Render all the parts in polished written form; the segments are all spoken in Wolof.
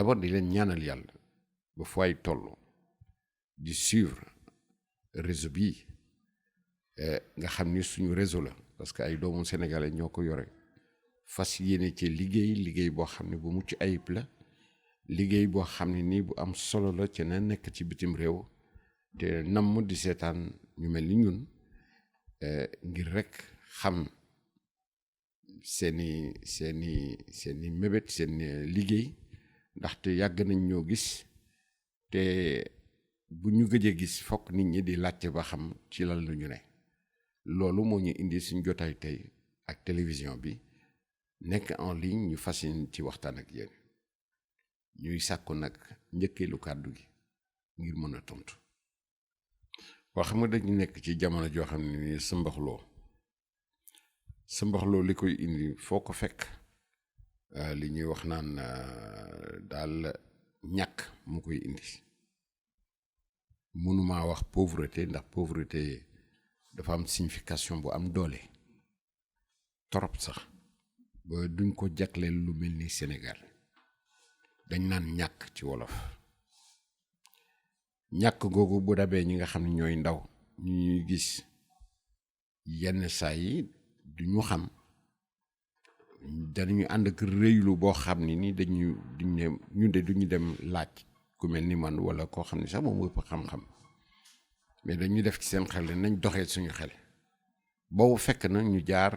d'abord di leen ñaanal yàlla ba fay toll di suivre réseau bi nga xam ni suñu réseau la parce que ay doomu sénégalais ñoo ko yore fas yéene ci liggéey boo xam ne bu mucc ayib la liggéey boo xam ne nii bu am solo la ci na nekk ci bitim réew te namm di seetaan ñu mel ni ñun ngir rek xam seeni mébét seen liggéey ndaxte yàgg nañ ñoo gis te bu ñu gëjee gis fokk nit ñi di laajte ba xam ci lan la ñu ne loolu moo ñu indi suñ jotaay tey ak télévision bi nekk en ligne ñu fas yéene ci waxtaan ak yéen ñuy sàkku nag njëkkeelu kàddu gi ngir mën a tontu waa xam nga dañu nekk ci jamono joo xam ne ni sëmbaxloo li koy indi foo ko fekk li ñuy wax naan daal ñàkk mu koy indi mënumaa wax pauvreté ndax pauvreté dafa am signification bu am doole torop sax ba duñ ko jagleel lu mel ni Sénégal dañ naan ñàkk ci wolof ñàkk googu bu dabee ñi nga xam ne ñooy ndaw ñu ñuy gis yenn saa yi duñu xam dañuy ànd ak réylu boo xam ni duñu dem laaj ku mel ni man wala koo xam ne sax moom ëpp xam-xam mais dañuy def ci seen xel nañ doxee suñu xel boobu fekk na ñu jaar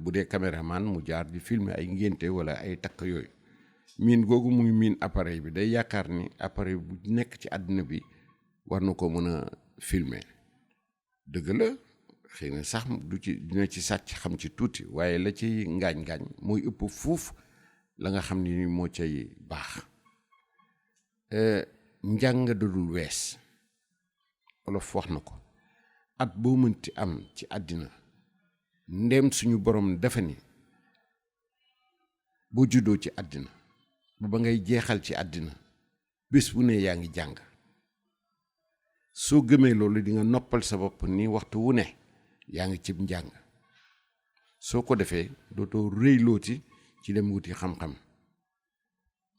bu dee caméraman mu jaar di filmer ay ngénte wala ay takk yooyu miin googu muy miin appareil bi day yaakaar ni appareil bu nekk ci àddina bi war na ko mën a filmer dëgg la xëy na sax dina ci sàcc xam ci tuuti waaye la ci ngaañ-ngaañ mooy ëpp fuuf la nga xam ni moo cay baax njàng dudul wees olof wax na ko at boo mënti am ci àddina ndéem suñu borom dafa ni boo juddoo ci àddina ba ngay jeexal ci àddina bés bu ne yaa ngi jàng soo gëmee loolu di nga noppal sa bopp ni waxtu wu ne yaa ngi cib njàng soo ko defee dootoo rëylooti ci dem wuti xam-xam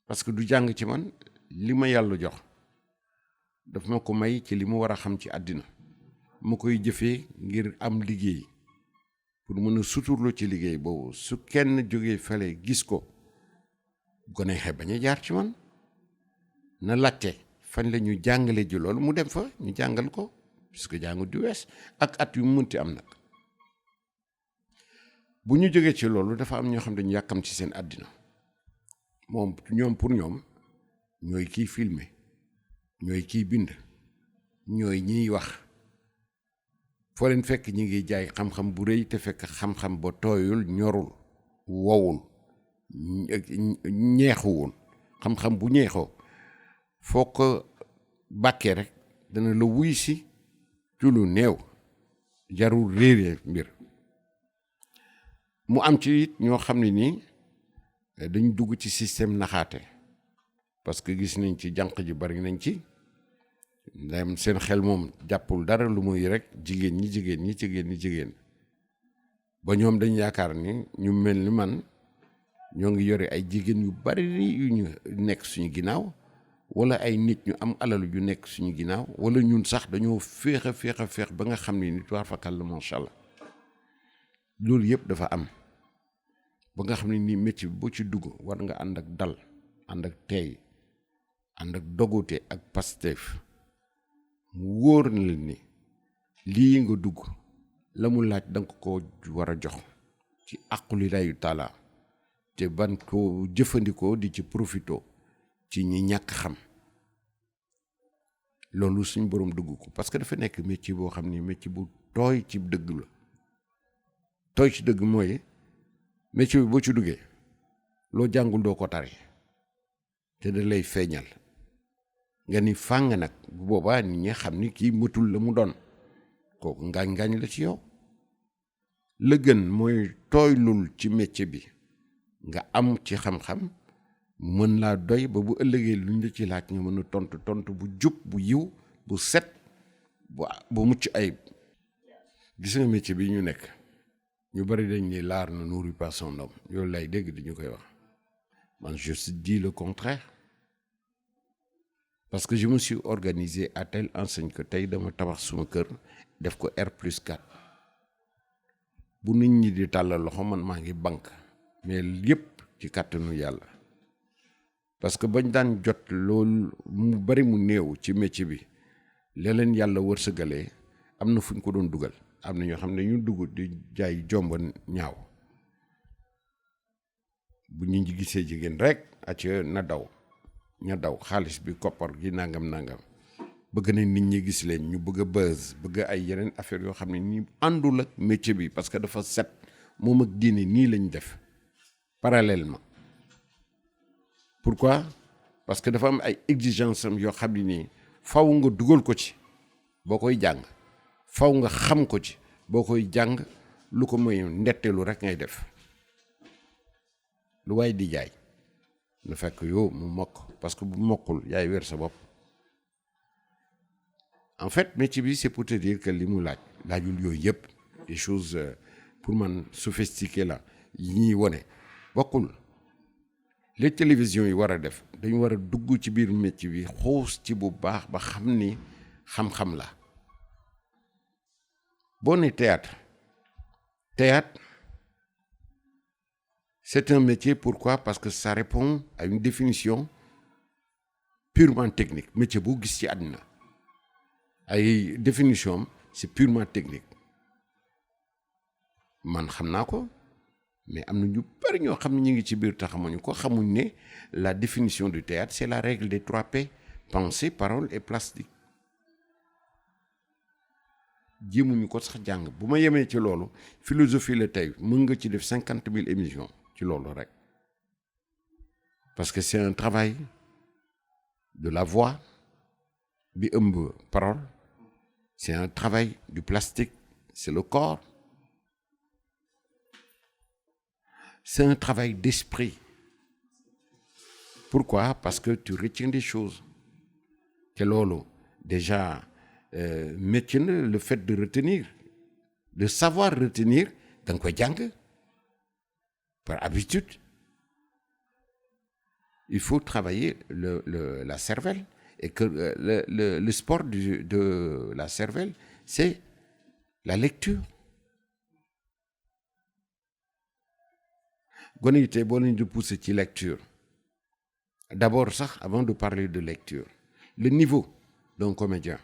parce que du jàng ci man li ma yàlla jox daf ma ko may ci li mu war a xam ci àddina ma koy jëfee ngir am liggéey pour mën a suturlu ci liggéey boobu su kenn jógee fale gis ko gone xe bañ a jaar ci man na laajte fan la ñu jàngale ji loolu mu dem fa ñu jàngal ko puisque jàngu du wees ak at yu munti am nag bu ñu jógee ci loolu dafa am ñoo xam dañu yàkkam ci seen àddina ñoom pour ñoom ñooy kiy filmer ñooy kiy bind ñooy ñiy wax foo leen fekk ñi ngi jaay xam-xam bu rëy te fekk xam-xam ba tooyul ñorul wowul ñeexuwul xam-xam bu ñeexoo foo ko bàkkee rek dana la wuy si ci lu néew jarul réeree mbir mu am ci it ñoo xam ne nii dañ dugg ci système naxaate parce que gis nañ ci jànq ji bari nañ ci ndem seen xel moom jàppul dara lu muy rek jigéen ba ñoom dañ yaakaar ni ñu mel ni man ñoo ngi yore ay jigéen yu bari yu ñu nekk suñu ginnaaw wala ay nit ñu am alal yu nekk suñu ginnaaw wala ñun sax dañoo féex ba nga xam ni nit war fakal la macha allah loolu yëpp dafa am ba nga xam ne ni métier boo ci dugg war nga ànd ak dal ànd ak teey ànd ak dogute ak Pastef mu wóor na leen ni lii nga dugg la mu laaj danga ko war a jox ci aqulilayu taala te ban ko jëfandikoo di ci profito ci ñi ñàkk xam loolu suñ borom dugg ko parce que dafa nekk métier boo xam ni métier bu tooy ci dëgg la tooy ci dëgg mooy métier bi boo ci duggee loo jàngul doo ko tari te da lay feeñal nga ni fàng nag bu boobaa nit ñi xam ni kii mëtul la mu doon kooku ngaañ-ngaañ la ci yow la gën mooy tooylul ci métier bi nga am ci xam-xam mën laa doy ba bu ëllëgee luñ la ci laaj nga mën a tontu bu jub bu yiw bu set bu mucc ayib gis nga métier bi ñu nekk ñu bari dañ ni l'art ne nourrit pas son homme yow lay dégg di ñu koy wax man je dis le contraire parce que je me suis organisé à telle enseigne que tey dama tabax suma kër def ko R+4 bu nit ñi di tàllal loxo man maa ngi banque mais yépp ci kàttanu yàlla parce que bañ daan jot loolu mu bari mu néew ci métier bi leen yàlla wërsëgalee am na fu ñu ko doon dugal am na ñoo xam ne ñu dugg di jaay jomba ñaaw bu ñu gisee jigéen rek acca na daw ña daw xaalis bi koppar gi nangam bëgg na nit ñi gis leen ñu bëgg a buzz bëgg ay yeneen affaire yoo xam ne nii àndul ak métier bi parce que dafa set moom ak diine nii lañ def parallèlement pourquoi parce que dafa am ay exigence am yoo xam ne nii faw nga dugal ko ci boo koy jàng faw nga xam ko ci boo koy jàng lu ko moy ndetteelu rek ngay def lu waay di jaay na fekk yow mu mokk parce que bu mokkul yaay wér sa bopp en fait métier bi c'est pour te dire que li mu laajul yooyu yëpp des choses pour man sophistiquées la yi ñuy wone bokkul les télévisions yi war a def dañu war a dugg ci biir métier bi xuus ci bu baax ba xam ni xam-xam la boo ne théâtre c'est un métier pourquoi parce que ça répond à une définition purement technique métier boo gis ci àddina ay définition c'est purement technique man xam naa ko mais am na ñu bari ñoo xam ne ñu ngi ci biir te xamuñu ko xamuñ ne la définition du théâtre c'est la règle des 3 P pensée parole et plastique jéemuñu ko sax jàng bu ma yemee ci loolu philosophie la tey mën nga ci def 50 000 émissions ci loolu rek parce que c'est un travail de la voix bi ëmb parole c'est un travail du plastique c'est le corps c'est un travail d'esprit pourquoi parce que tu retiens des choses te loolu déjà métier na le fait de retenir de savoir retenir da nga koy jàng par habitude il faut travailler la cervelle et que le sport de la cervelle c'est la lecture gone yi tey boo leen di pousser ci lecture d'abord sax avant de parler de lecture le niveau d'un comédien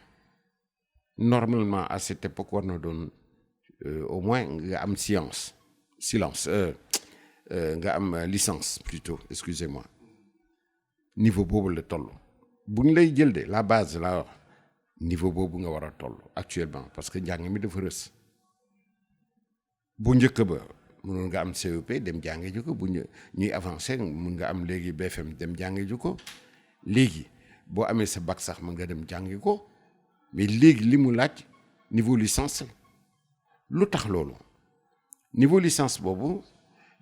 normalement à cette époque war na doon au moins nga am silence nga am licence plutôt excusez-moi niveau boobu la toll bu ñu lay jël de la base la wax niveau boobu nga war a toll actuellement parce que njàng mi dafa rës bu njëkk ba mënoon nga am CEP dem jànge ji ko bu ñuy avancé mun nga am léegi BFM dem jànge ji ko léegi boo amee sa bac sax mën nga dem jàngi ko mais léegi li mu laaj niveau licence lu tax loolu niveau licence boobu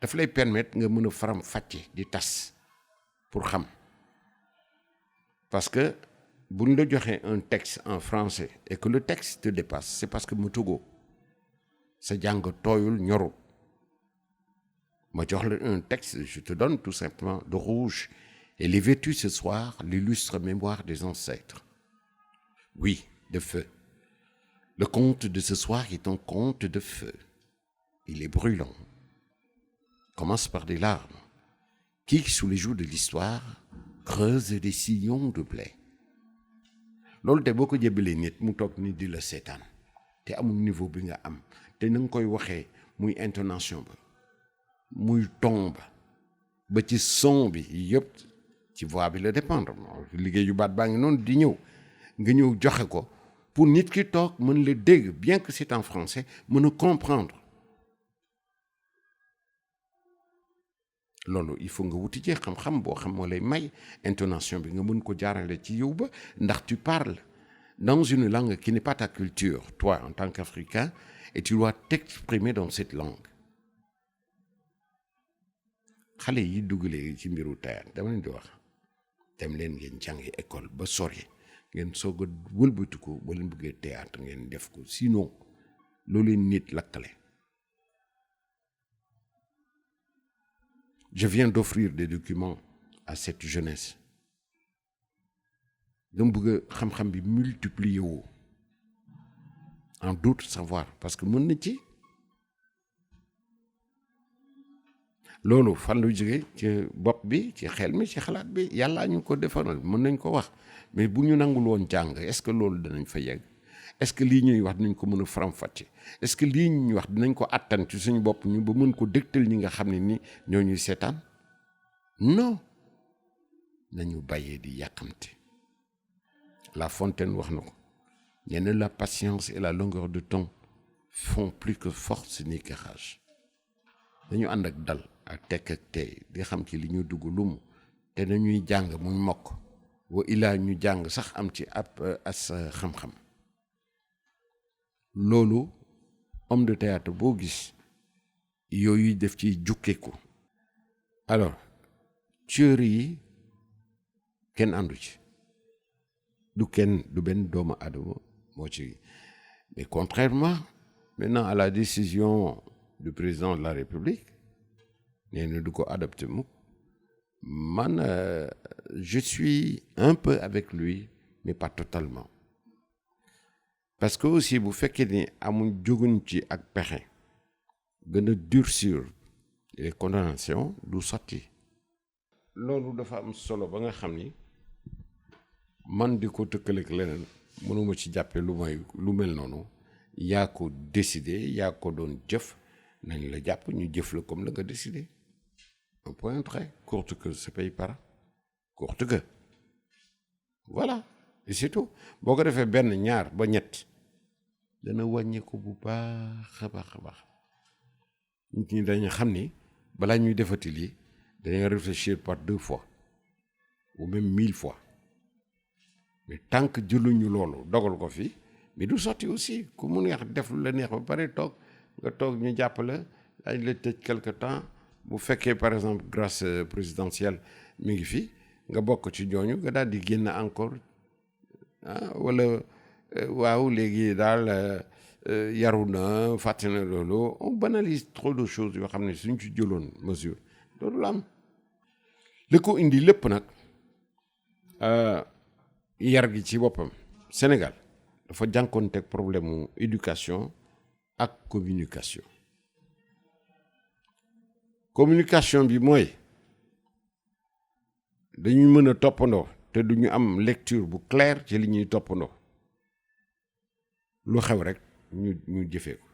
daf lay permettre nga mën a faram fàcce di tas pour xam parce que bu ñu la joxee un texte en français et que le texte te dépasse c'est parce que mu tëggoo sa jàng tooyul ñorul ma jox la un texte je te donne tout simplement de rouge elle est vêtue ce soir l'illustre mémoire des ancêtres oui de feu le conte de ce soir est un conte de feu il est brûlant commence par des larmes qui sous les joues de l'histoire creuse des sillons de blé loolu te boo ko jébbalee nit mu toog ni di la seetaan te amul niveau bi nga am te na nga koy waxee muy intonation ba muy ton ba ci son bi yëpp ci voix bi la dépendre liggéey yu baat baa ngi noonu di ñëw nga ñëw joxe ko pour nit ki toog mën la dégg bien que c'est en français mën a comprendre loolu il faut nga wuti ci xam-xam boo xam moo lay may intonation bi nga mën ko jaarale ci yow ba ndax tu parles dans une langue qui n'est pas ta culture toi en tant qu'Africain et tu dois t'exprimer dans cette langue xale yi dugg léegi ci mbiru théâtre dama leen di wax dem leen ngeen jàngi école ba sori ngeen soog a wëlbati ko ba leen bëggee théâtre ngeen def ko sinon loolu nit lakkale. Je viens d'offrir des documents à cette jeunesse dama bëgg xam-xam bi multiplier wu en d'autres savoirs parce que mën na ci loolu fan lu jóge ci bopp bi ci xel mi ci xalaat bi yàllaa ñu ko defaral mën nañ ko wax mais bu ñu nangul woon jàng est-ce que loolu danañ fa yegg est-ce que lii ñuy wax dinañ ko mën a faram-fàcce est-ce que lii ñuy wax dinañ ko attan ci suñu bopp ñu ba mën ko dégtal ñi nga xam ne ni ñoo ñuy seetaan non nañu bàyyee di yàqamte La Fontaine wax na ko nee na la patience et la longueur de temps font plus que force ni que rage dañu ànd ak dal ak tekk ak tey di xam ci li ñu dugg lumu te nañuy jàng muy mokk wa ilaa ñu jàng sax am ci ab as xam-xam loolu homme de théâtre boo gis yooyu def ci jukkeeku alors tuerie yi kenn àndu ci du kenn du benn doomu aadama moo ci mais contrairement maintenant à la décision du président de la République nee na du ko adopté mukk man je suis un peu avec lui mais pas totalement parce que aussi bu fekkee ni amuñ jóguñ ci ak pexe gën a durcir les condamnations du sotti loolu dafa am solo ba nga xam ni man di ko tëkkaleeg leneen mënuma ci jàppe lu mel noonu yaa ko décidé yaa ko doon jëf nañ la jàpp ñu jëf la comme la nga décidé un point très courte que se paye par courte que voilà et c'est tout boo ko defee benn ñaar ba ñett dana wàññeeku bu baax a baax a baax nit ñi dañu xam ni balaa ñuy defati lii dañuy réfléchir par 2 fois ou même 1000 fois mais tant que jëluñu loolu dogal ko fi mais du sotti aussi ku mu neex def lu la neex ba pare toog nga toog ñu jàpp la dañ la tëj quelque temps bu fekkee par exemple grâce présidentielle mi ngi fi nga bokk ci ñooñu nga daal di génn encore wala waaw léegi daal yaru na fàtte na loolu on banalise trop de choses yoo xam ne suñ ci jëloon mesure loolu la am li ko indi lépp nag yar gi ci boppam Sénégal dafa jànkoonteeg problème mu éducation ak communication bi mooy dañuy mën a toppandoo te duñu am lecture bu claire ci li ñuy toppandoo lu xew rek ñu jëfee ko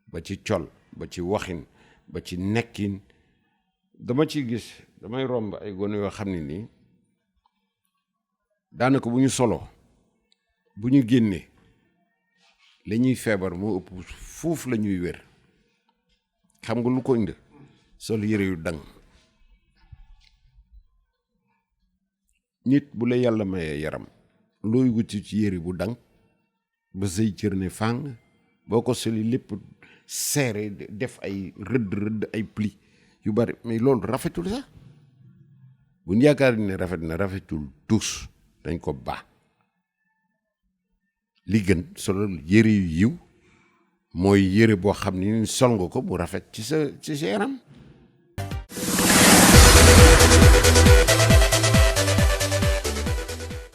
ba ci col ba ci waxin ba ci nekkin dama ci gis damay romb ay gone yoo xam ne nii daanaka bu ñu solo bu ñu génnee la ñuy feebar moo ëpp fuuf la ñuy wér xam nga lu ko indi sol yére yu dang nit bu la yàlla mayee yaram looy wuti ci yére bu dang ba say cër ne fàng boo ko soli lépp serré def ay rëdd ay pli yu bari mais loolu rafetul sax bu ñu yaakaar ne rafet na rafetul tous dañ ko baax li gën solo yére yu yiw mooy yére boo xam ni sol nga ko bu rafet ci sa yaram